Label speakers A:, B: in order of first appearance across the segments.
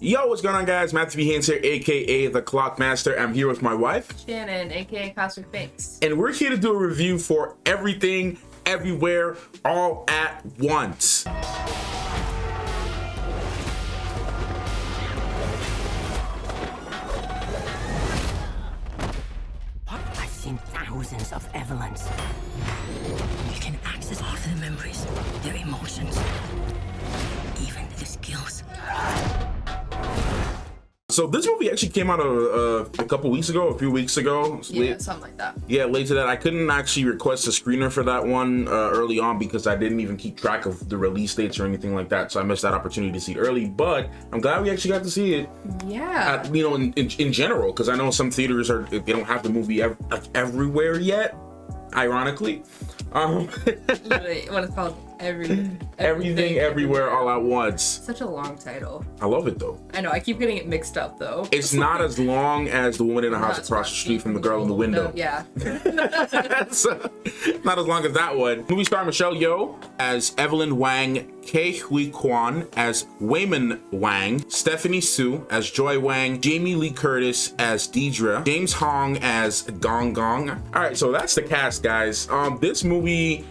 A: Yo, what's going on, guys? Matthew B. Haynes here, aka the Clock Master. I'm here with my wife,
B: Shannon, aka Cosmic Fakes.
A: and we're here to do a review for Everything, Everywhere, All at Once.
C: I've seen thousands of Evelyns. You can access all of their memories, their emotions, even the skills.
A: So this movie actually came out a few weeks ago.
B: Yeah, something like that.
A: Yeah, late to that. I couldn't actually request a screener for that one early on because I didn't even keep track of the release dates or anything like that. So I missed that opportunity to see it early. But I'm glad we actually got to see it.
B: Yeah.
A: In general, because I know some theaters they don't have the movie everywhere yet. Ironically,
B: Literally, what it's called?
A: Everything, Everywhere, All at Once.
B: Such a long title.
A: I love it though.
B: I know. I keep getting it mixed up though.
A: It's not as long as The Woman in the House Across the Street from the Girl in the Window.
B: No, yeah.
A: So, not as long as that one. Movie star Michelle Yeoh as Evelyn Wang, Ke Huy Quan as Wayman Wang, Stephanie Su as Joy Wang, Jamie Lee Curtis as Deidre, James Hong as Gong Gong. All right, so that's the cast, guys. This movie.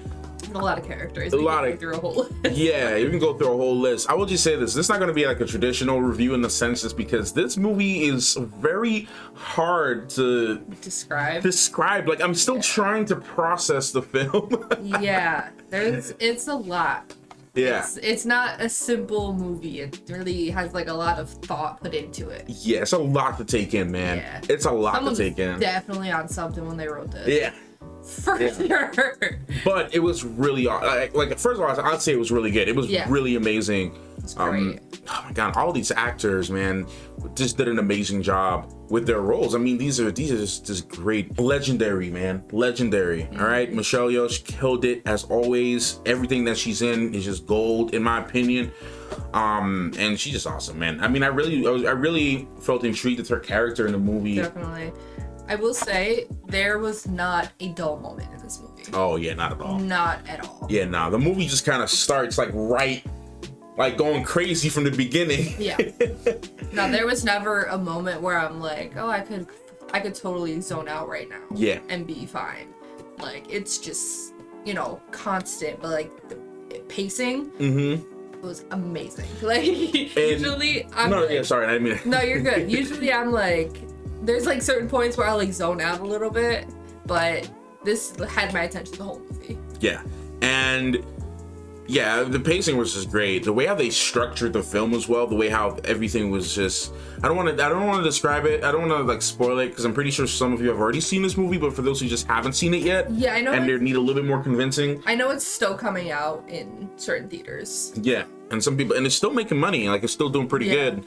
B: A lot of characters. Through a whole list.
A: Yeah, you can go through a whole list. I will just say this is not going to be like a traditional review in the sense just because this movie is very hard to describe. Like, I'm still trying to process the film.
B: Yeah, it's a lot.
A: Yeah.
B: It's not a simple movie. It really has like a lot of thought put into it.
A: Yeah, it's a lot to take in, man.
B: Yeah.
A: It's a lot to take in.
B: Definitely on something when they wrote this.
A: Yeah.
B: For sure.
A: But it was really like first of all, I'd say it was really good. It was really amazing.
B: It's great.
A: Oh my god, all these actors, man, just did an amazing job with their roles. I mean, these are just great, legendary, man, legendary.
B: Mm-hmm.
A: All right, Michelle Yeoh, she killed it as always. Everything that she's in is just gold, in my opinion. And she's just awesome, man. I mean, I really felt intrigued with her character in the movie.
B: Definitely. I will say there was not a dull moment in this movie.
A: Oh yeah, not at all.
B: Not at all.
A: Yeah, nah. The movie just kind of starts like going crazy from the beginning.
B: Yeah. No, there was never a moment where I'm like, oh, I could totally zone out right now.
A: Yeah.
B: And be fine. Like, it's just, constant, but like the pacing was amazing. Like, usually I'm
A: sorry, I didn't mean.
B: No, you're good. Usually I'm like, there's like certain points where I'll like zone out a little bit, but this had my attention the whole movie.
A: Yeah. And yeah, the pacing was just great. The way how they structured the film as well, the way how everything was just I don't want to describe it. I don't want to like spoil it because I'm pretty sure some of you have already seen this movie, but for those who just haven't seen it yet,
B: yeah, I know,
A: and they need a little bit more convincing.
B: I know it's still coming out in certain theaters.
A: Yeah, and some people, and it's still making money. Like, it's still doing pretty good.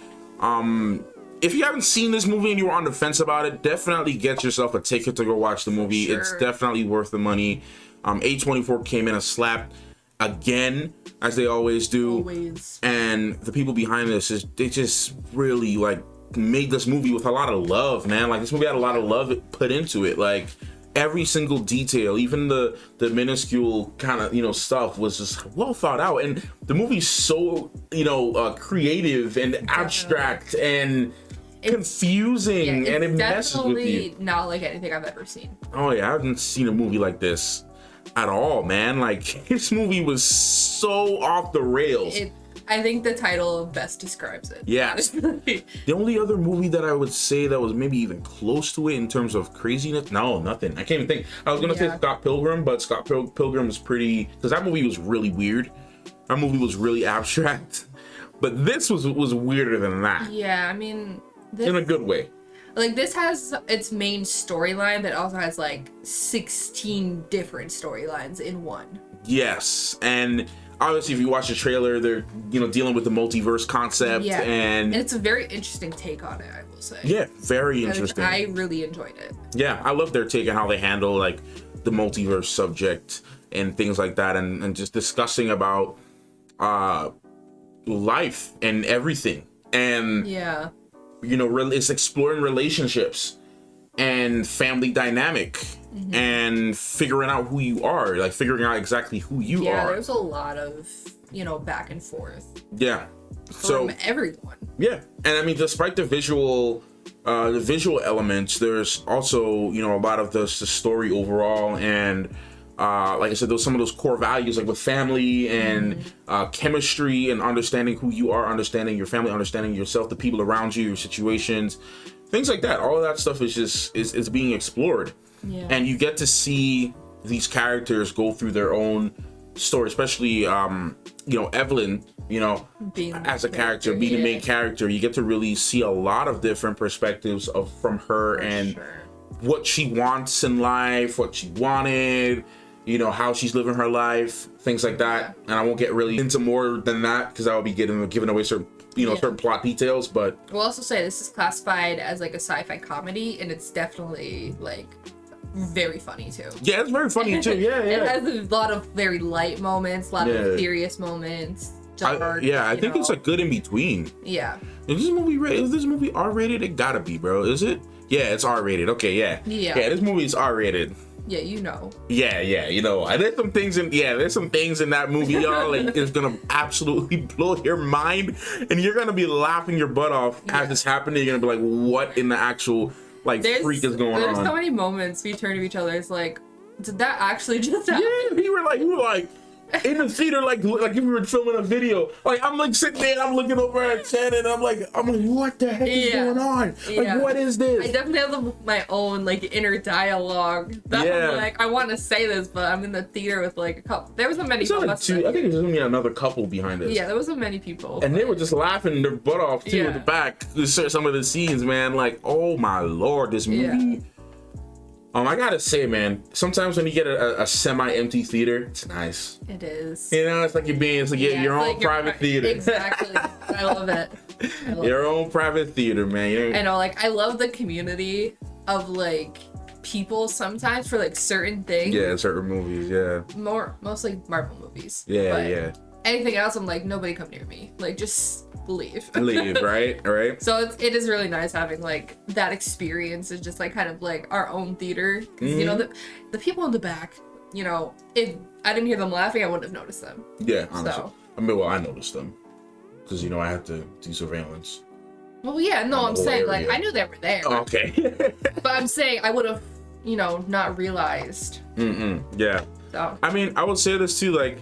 A: If you haven't seen this movie and you're on the fence about it, definitely get yourself a ticket to go watch the movie. Sure. It's definitely worth the money. A24 came in a slap again, as they always do.
B: Always.
A: And the people behind this they just really like made this movie with a lot of love, man. Like, this movie had a lot of love put into it. Like, every single detail, even the minuscule kind of stuff was just well thought out. And the movie's so creative and abstract and confusing, and it messes with you.
B: It's definitely not like anything I've ever seen.
A: Oh yeah, I haven't seen a movie like this at all, man. Like, this movie was so off the rails.
B: I think the title best describes it.
A: Yeah. The only other movie that I would say that was maybe even close to it in terms of craziness, no, nothing. I can't even think. I was gonna say Scott Pilgrim, but Scott Pilgrim is pretty, because that movie was really weird. That movie was really abstract. But this was weirder than that.
B: Yeah, I mean,
A: in a good way.
B: Like, this has its main storyline that also has like 16 different storylines in one.
A: Yes, and obviously if you watch the trailer, they're dealing with the multiverse concept, and
B: it's a very interesting take on it, I will say.
A: Yeah, very interesting.
B: I really enjoyed it.
A: Yeah, I love their take on how they handle like the multiverse subject and things like that, and just discussing about life and everything, and it's exploring relationships and family dynamic and figuring out who you are, like figuring out exactly who you are.
B: Yeah, there's a lot of, back and forth.
A: Yeah.
B: From everyone.
A: Yeah. And I mean, despite the visual elements, there's also, you know, a lot of the story overall, and like I said, some of those core values, like with family and chemistry and understanding who you are, understanding your family, understanding yourself, the people around you, your situations, things like that. All of that stuff is just is being explored. Yeah. And you get to see these characters go through their own story, especially you know, Evelyn, you know, being as a character, being the main character. You get to really see a lot of different perspectives from her, and what she wants in life, what she wanted, you know, how she's living her life, things like that. And I won't get really into more than that because I will be giving away certain, you know, certain plot details. But
B: we'll also say this is classified as like a sci-fi comedy, and it's definitely like very funny too.
A: Yeah, it's very funny too. Yeah, yeah.
B: It has a lot of very light moments, a lot of serious moments.
A: I think it's a good in between.
B: Yeah.
A: Is this movie R-rated? It gotta be, bro. Is it? Yeah, it's R-rated. Okay, yeah. Yeah, this movie is R-rated.
B: Yeah, you know.
A: Yeah, you know. There's some things in that movie, y'all, like, it's gonna absolutely blow your mind, and you're gonna be laughing your butt off as it's happening. You're gonna be like, what in the actual freak is going on?
B: There's so many moments we turn to each other. It's like, did that actually just happen?
A: Yeah, we were like in the theater, like if we were filming a video. Like, I'm like sitting there and I'm looking over at Chen, and I'm like, what the heck is going on? Like, what is this?
B: I definitely have my own like inner dialogue that I'm like, I want to say this, but I'm in the theater with like a couple. There wasn't many people.
A: I think there's only another couple behind us.
B: Yeah, there wasn't many people.
A: And they were just laughing their butt off too at the back. Some of the scenes, man, like, oh my lord, this movie. I gotta say, man, sometimes when you get a semi-empty theater, it's nice.
B: It is.
A: You know, it's like your own private theater.
B: Exactly. I love it.
A: Your own private theater, man. You know?
B: I know, like, I love the community of, like, people sometimes for, like, certain things.
A: Yeah, certain movies, yeah.
B: Mostly Marvel movies.
A: Yeah.
B: Anything else, I'm like, nobody come near me. Like, just leave.
A: Leave, right?
B: So it is really nice having like that experience. It's just like kind of like our own theater. You know, the people in the back, you know, if I didn't hear them laughing, I wouldn't have noticed them.
A: Yeah, honestly. So. I mean, well, I noticed them because, you know, I have to do surveillance.
B: Well, yeah, no, I'm saying like I knew they were there.
A: Okay.
B: But I'm saying I would have, you know, not realized.
A: Yeah. So. I mean, I would say this too, like,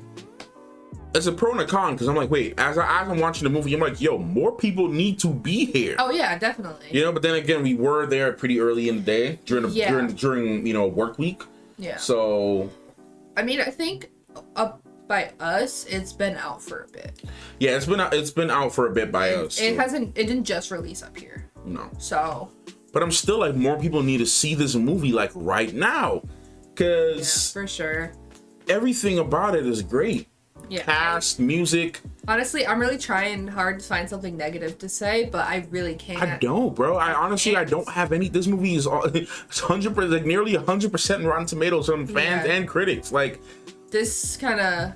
A: it's a pro and a con, because I'm like, wait, as I'm watching the movie, I'm like, yo, more people need to be here.
B: Oh yeah, definitely.
A: You know, but then again, we were there pretty early in the day during you know, work week. Yeah. So,
B: I mean, I think by us, it's been out for a bit.
A: Yeah, it's been out for a bit by us.
B: It didn't just release up here.
A: No.
B: So.
A: But I'm still like, more people need to see this movie like right now, because
B: for sure,
A: everything about it is great. Yeah. Cast, music.
B: Honestly, I'm really trying hard to find something negative to say, but I really can't.
A: I don't, bro. I don't have any. This movie is 100%, like nearly 100% Rotten Tomatoes from fans and critics. Like,
B: this kind of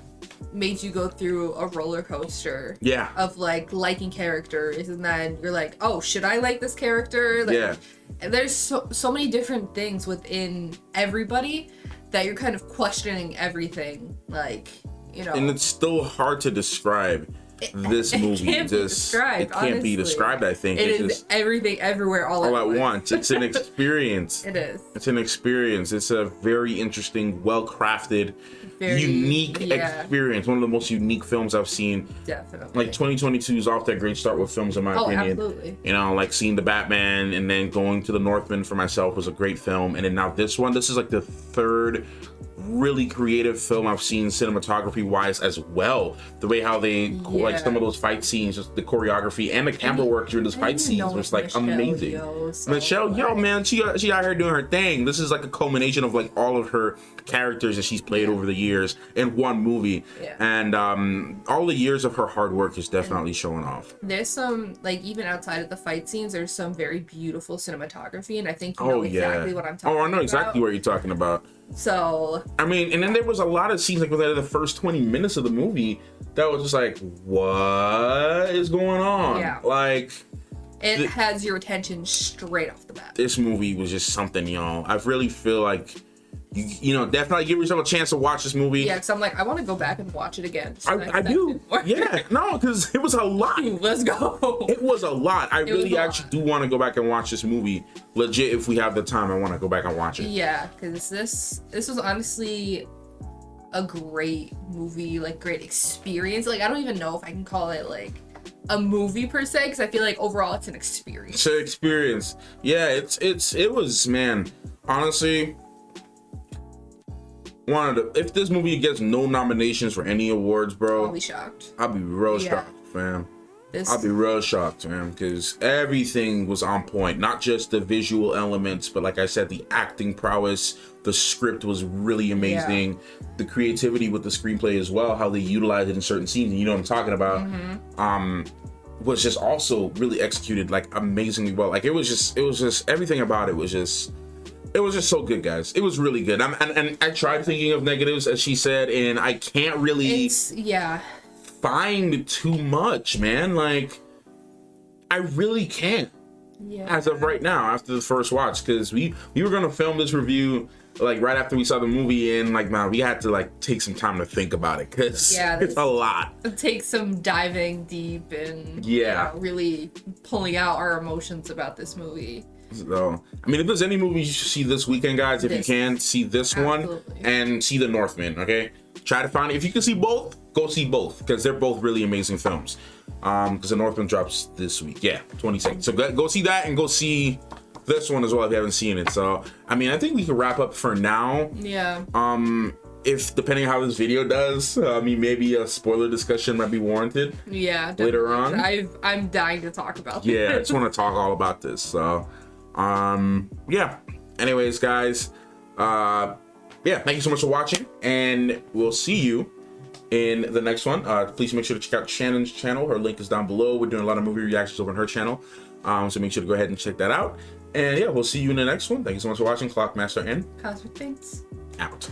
B: made you go through a roller coaster.
A: Yeah.
B: Of like liking characters, and then you're like, oh, should I like this character? Like, yeah. And there's so many different things within everybody that you're kind of questioning everything, like. You know,
A: and it's still hard to describe this movie.
B: It can't
A: be described. I think
B: it's just everything, everywhere, all at
A: once. It's an experience.
B: It is.
A: It's an experience. It's a very interesting, well-crafted, unique experience. One of the most unique films I've seen.
B: Definitely.
A: Like 2022 is off to a great start with films, in my opinion.
B: Absolutely.
A: You know, like seeing The Batman and then going to The Northman for myself was a great film, and then now this one. This is like the third really creative film I've seen cinematography wise as well. The way how they like some of those fight scenes, just the choreography and the camera work during those fight scenes was like amazing. Michelle Yeoh, man, she out here doing her thing. This is like a culmination of like all of her characters that she's played over the years in one movie, and all the years of her hard work is definitely showing off.
B: There's some, like, even outside of the fight scenes, there's some very beautiful cinematography, and I think you know exactly what I'm talking about.
A: I know exactly what you're talking about.
B: So
A: I mean, and then there was a lot of scenes like within the first 20 minutes of the movie that was just like, what is going on?
B: Yeah.
A: Like,
B: it has your attention straight off the bat.
A: This movie was just something, y'all. I really feel like you know, definitely give yourself a chance to watch this movie.
B: Yeah, because I'm like, I want to go back and watch it again.
A: I do. Yeah, no, because it was a lot.
B: Let's go.
A: It was a lot. I really actually do want to go back and watch this movie. Legit, if we have the time, I want to go back and watch it.
B: Yeah, because this was honestly a great movie, like great experience. Like I don't even know if I can call it like a movie per se, because I feel like overall it's an experience.
A: It's an experience. Yeah, it was, man. Honestly, if this movie gets no nominations for any awards, bro,
B: I'll be shocked.
A: I'll be real shocked, fam. I'll be real shocked, man, because everything was on point. Not just the visual elements, but like I said, the acting prowess, the script was really amazing. Yeah. The creativity with the screenplay as well, how they utilized it in certain scenes, and you know what I'm talking about, was just also really executed like amazingly well. Like it was just everything about it was just so good, guys. It was really good. And I tried thinking of negatives, as she said, and I can't really find too much, man. Like I really can't as of right now after the first watch, because we were gonna film this review like right after we saw the movie, and like, man, we had to like take some time to think about it, because it's a lot.
B: Take some diving deep and really pulling out our emotions about this movie.
A: So, I mean, if there's any movie you should see this weekend, guys, if you can, see this one and see The Northman, okay? Try to find it. If you can see both, go see both, because they're both really amazing films. Because The Northman drops this week. Yeah, 22nd. So go see that, and go see this one as well if you haven't seen it. So, I mean, I think we can wrap up for now.
B: Yeah.
A: If, depending on how this video does, I mean, maybe a spoiler discussion might be warranted.
B: Yeah, definitely.
A: Later on.
B: I'm dying to talk about this.
A: Yeah, I just want to talk all about this. So, yeah. Anyways, guys, thank you so much for watching, and we'll see you in the next one. Please make sure to check out Shannon's channel. Her link is down below. We're doing a lot of movie reactions over on her channel, so make sure to go ahead and check that out. And yeah, we'll see you in the next one. Thank you so much for watching. Clockmaster and
B: Cosmic Things
A: out.